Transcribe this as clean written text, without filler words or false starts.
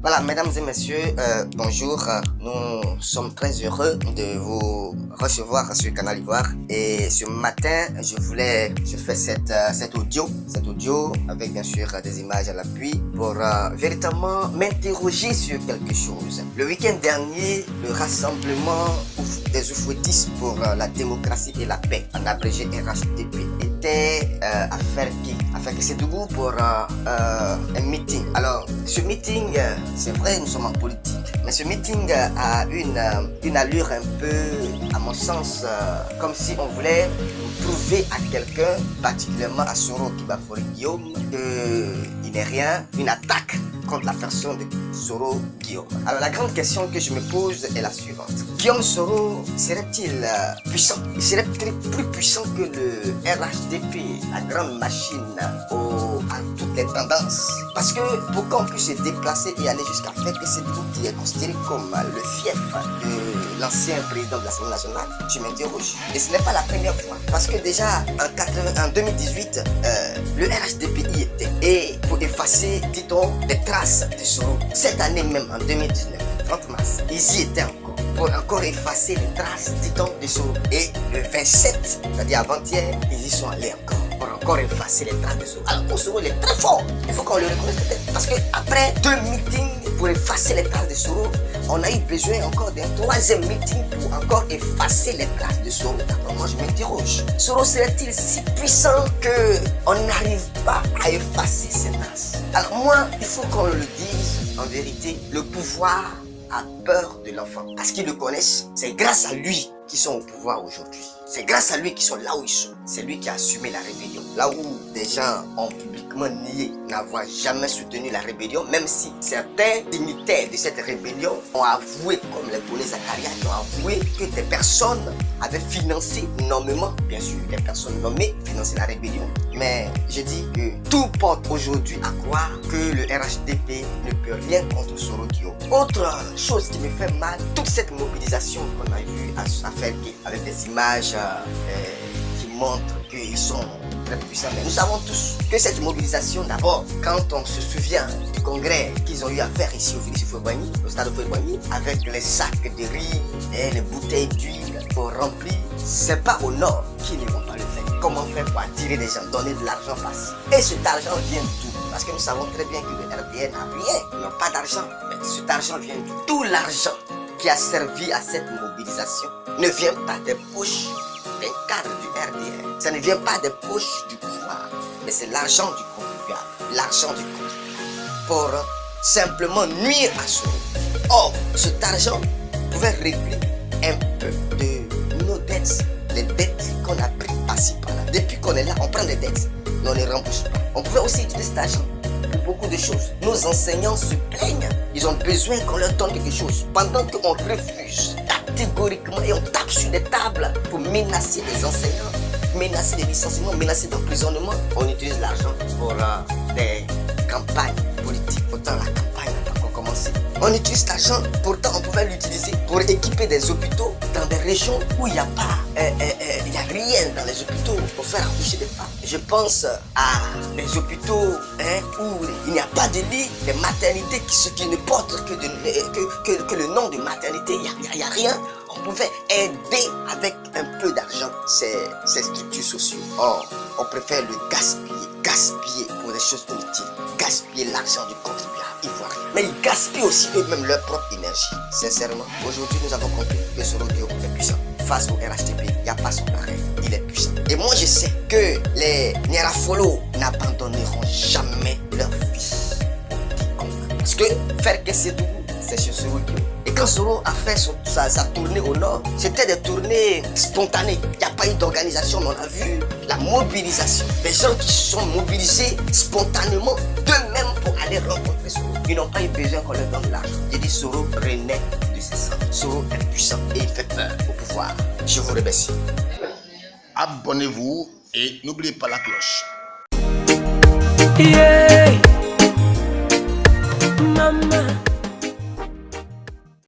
Voilà, mesdames et messieurs, bonjour. Nous sommes très heureux de vous recevoir sur Canal Ivoire. Et ce matin, je fais cet audio avec bien sûr des images à l'appui pour véritablement m'interroger sur quelque chose. Le week-end dernier, le rassemblement des oufouettistes pour la démocratie et la paix, en abrégé RHDP, était à faire Késédougou pour un meeting. Alors, ce meeting, c'est vrai, nous sommes en politique, mais ce meeting a une allure un peu, à mon sens, comme si on voulait prouver à quelqu'un, particulièrement à Soro Kibafori Guillaume, qu'il n'est rien, une attaque contre la personne de Soro Guillaume. Alors la grande question que je me pose est la suivante. Guillaume Soro serait-il puissant? Il serait peut-être plus puissant que le RHDP, la grande machine à toutes les tendances. Parce que pour qu'on puisse se déplacer et aller jusqu'à faire Késédougou, qui est considéré comme le fief de l'ancien président de l'Assemblée nationale, je m'interroge. Et ce n'est pas la première fois. Parce que déjà en 2018, le RHDP y était. Et pour effacer, dit-on, les traces de Soro, cette année même, en 2019, 30 mars, ils y étaient encore. Pour encore effacer les traces, dit-on, de Soro. Et le 27, c'est-à-dire avant-hier, ils y sont allés encore. Pour encore effacer les traces de Soro. Alors pour Soro, il est très fort. Il faut qu'on le reconnaisse peut-être. Parce qu'après 2 meetings pour effacer les traces de Soro, on a eu besoin encore d'un 3e meeting pour encore effacer les traces de Soro. Alors moi je m'interroge. Soro serait-il si puissant qu'on n'arrive pas à effacer ses traces? Alors moi, il faut qu'on le dise en vérité, le pouvoir a peur de l'enfant. Parce qu'ils le connaissent, c'est grâce à lui qu'ils sont au pouvoir aujourd'hui. C'est grâce à lui qu'ils sont là où ils sont. C'est lui qui a assumé la rébellion. Là où des gens ont publiquement nié n'avoir jamais soutenu la rébellion, même si certains dignitaires de cette rébellion ont avoué, comme les Boné Zakaria, qui ont avoué que des personnes avaient financé nommément, bien sûr, les personnes nommées finançaient la rébellion. Mais je dis que tout porte aujourd'hui à croire que le RHDP ne peut rien contre Soro Guillaume. Autre chose qui me fait mal, toute cette mobilisation qu'on a vue à faire avec des images qui montrent qu'ils sont très puissants. Mais nous savons tous que cette mobilisation, d'abord, quand on se souvient du congrès qu'ils ont eu à faire ici au Félix Houphouët-Boigny, au stade Houphouët-Boigny, avec les sacs de riz et les bouteilles d'huile pour remplir, c'est pas au nord qu'ils ne vont pas le faire. Comment faire pour attirer des gens, donner de l'argent facile? Et cet argent vient d'où? Parce que nous savons très bien que le RDN n'a rien, ils n'ont pas d'argent. Mais cet argent vient d'où? Tout l'argent qui a servi à cette mobilisation ne vient pas des poches des cadres du RDN. Ça ne vient pas des poches du pouvoir, mais c'est l'argent du contribuable. L'argent du contribuable pour simplement nuire à Soro. Or, cet argent pouvait régler un peu de nos dettes, les dettes qu'on a prises par-ci par-là. Depuis qu'on est là, on prend des dettes, mais on ne les rembourse pas. On pouvait aussi utiliser cet argent pour beaucoup de choses. Nos enseignants se plaignent. Ils ont besoin qu'on leur donne quelque chose. Pendant qu'on refuse catégoriquement et on tape sur des tables pour menacer les enseignants, menacer les licenciements, menacer d'emprisonnement, on utilise l'argent pour des campagnes politiques. Pourtant, la campagne n'a pas encore commencé. On utilise cet argent, pourtant on pouvait l'utiliser pour équiper des hôpitaux dans des régions où il n'y a pas, il n'y a rien dans les hôpitaux pour faire accoucher des femmes. Je pense à des hôpitaux où il n'y a pas de lit, des maternités qui ne portent que le nom de maternité, il n'y a rien. On pouvait aider avec un peu d'argent ces structures sociales. Or, on préfère le gaspiller pour des choses inutiles, gaspiller l'argent du contribuable ivoirien. Mais ils gaspillent aussi eux-mêmes leur propre énergie. Sincèrement, aujourd'hui nous avons compris que Soro Guillaume est puissant. Face au RHDP, il n'y a pas son pareil, il est puissant. Et moi je sais que les Nyarafolo n'abandonneront jamais leur fils. Parce que faire Késédougou, c'est chez Soro Guillaume. Et quand Soro a fait sa tournée au nord, c'était des tournées spontanées. Il n'y a pas eu d'organisation, mais on a vu la mobilisation. Des gens qui se sont mobilisés spontanément d'eux-mêmes pour aller rencontrer Soro. Ils n'ont pas eu besoin qu'on leur donne de l'argent. J'ai dit Soro renaît de ses cendres. Soro est puissant et il fait peur au pouvoir. Je vous remercie. Abonnez-vous et n'oubliez pas la cloche. Yeah. Mama.